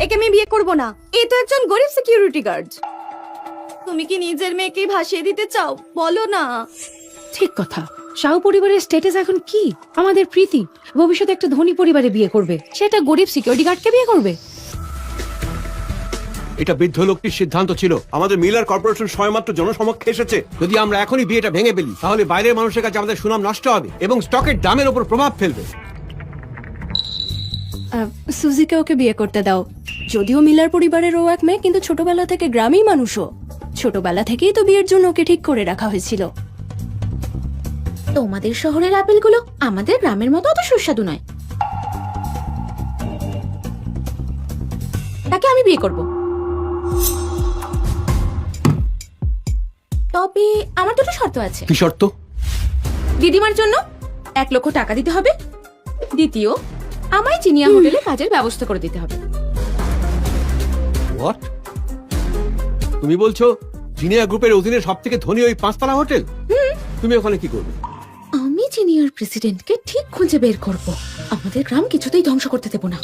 একে আমি বিয়ে করব না। এ তো একজন গরিব সিকিউরিটি গার্ড। তুমি কি নিজের মেয়েকে ভাসিয়ে দিতে চাও? বলো না। ঠিক কথা। শাহু পরিবারের স্ট্যাটাস এখন কি? আমাদের প্রীতি ভবিষ্যতে একটা ধনী পরিবারে বিয়ে করবে, সেটা গরিব সিকিউরিটি গার্ডকে বিয়ে করবে? এটা বৃদ্ধ লোকটির সিদ্ধান্ত ছিল। আমাদের মিলার কর্পোরেশন সময়মাত্র জনসমক্ষে এসেছে। যদি আমরা এখনই বিয়েটা ভেঙে ফেলি তাহলে বাইরের মানুষের কাছে আমাদের সুনাম নষ্ট হবে এবং স্টকের দামের উপর প্রভাব ফেলবে। সুজিকে ওকে বিয়ে করতে দাও। যদিও মিলার পরিবারের ও এক মেয়ে, কিন্তু ছোটবেলা থেকে গ্রামেই মানুষও। ছোটবেলা থেকেই তো বিয়ের জন্য ওকে ঠিক করে রাখা হয়েছিল। তোমাদের শহরের আপেলগুলো আমাদের গ্রামের মতো অত সুস্বাদু নয়। তাকে আমি বিয়ে করব। তবে আমার দুটো শর্ত আছে। কি শর্ত? দিদিমার জন্য 1 লক্ষ টাকা দিতে হবে। দ্বিতীয়, আমায় চিনিয়া হোটেলে কাজের ব্যবস্থা করে দিতে হবে। হোয়াট? তুমি বলছো জিনিয়া গ্রুপের অধীনে সবথেকে ধনী ওই 5 তলা হোটেল? তুমি ওখানে কি করবে? আমি জিনিয়ার প্রেসিডেন্টকে ঠিক খুঁজে বের করব। আমাদের গ্রাম কিছুতেই ধ্বংস করতে দেব না।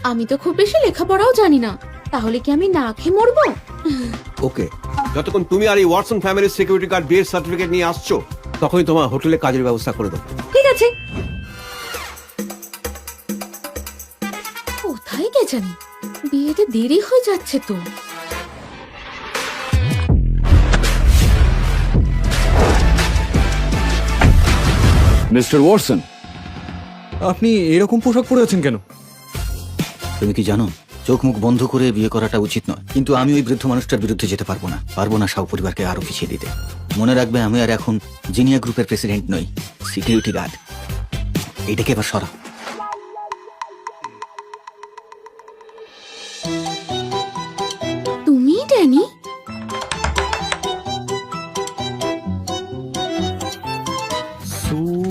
আমি তো খুব বেশি লেখাপড়াও জানি না, তাহলে কি আমি না খেয়ে মরবো? ওকে, যতক্ষণ তুমি আর এই ওয়াটসন ফ্যামিলির সিকিউরিটি গার্ড বিয়ের সার্টিফিকেট নিয়ে আসছো তখনই তোমার হোটেলে কাজের ব্যবস্থা করে দেবো। ঠিক আছে। কোথায় কে জানি, বিয়েতে দেরি হয়ে যাচ্ছে তো। মিস্টার ওয়াটসন, আপনি এরকম পোশাক পরে আছেন কেন? তুমি কি জানো, চোখ মুখ বন্ধ করে বিয়ে করাটা উচিত নয়, কিন্তু আমি ওই বৃদ্ধ মানুষটার বিরুদ্ধে যেতে পারবো না শাহ পরিবারকে আরো পিছিয়ে দিতে। মনে রাখবে, আমি আর এখন জিনিয়া গ্রুপের প্রেসিডেন্ট নই, সিকিউরিটি গার্ড। এইটাকে এবার সরা। তুমি ড্যানি?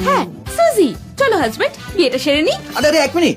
হ্যাঁ, সুজি। চলো হাজবেন্ড, বিয়েটা সেরে নি। আরে 1 মিনিট,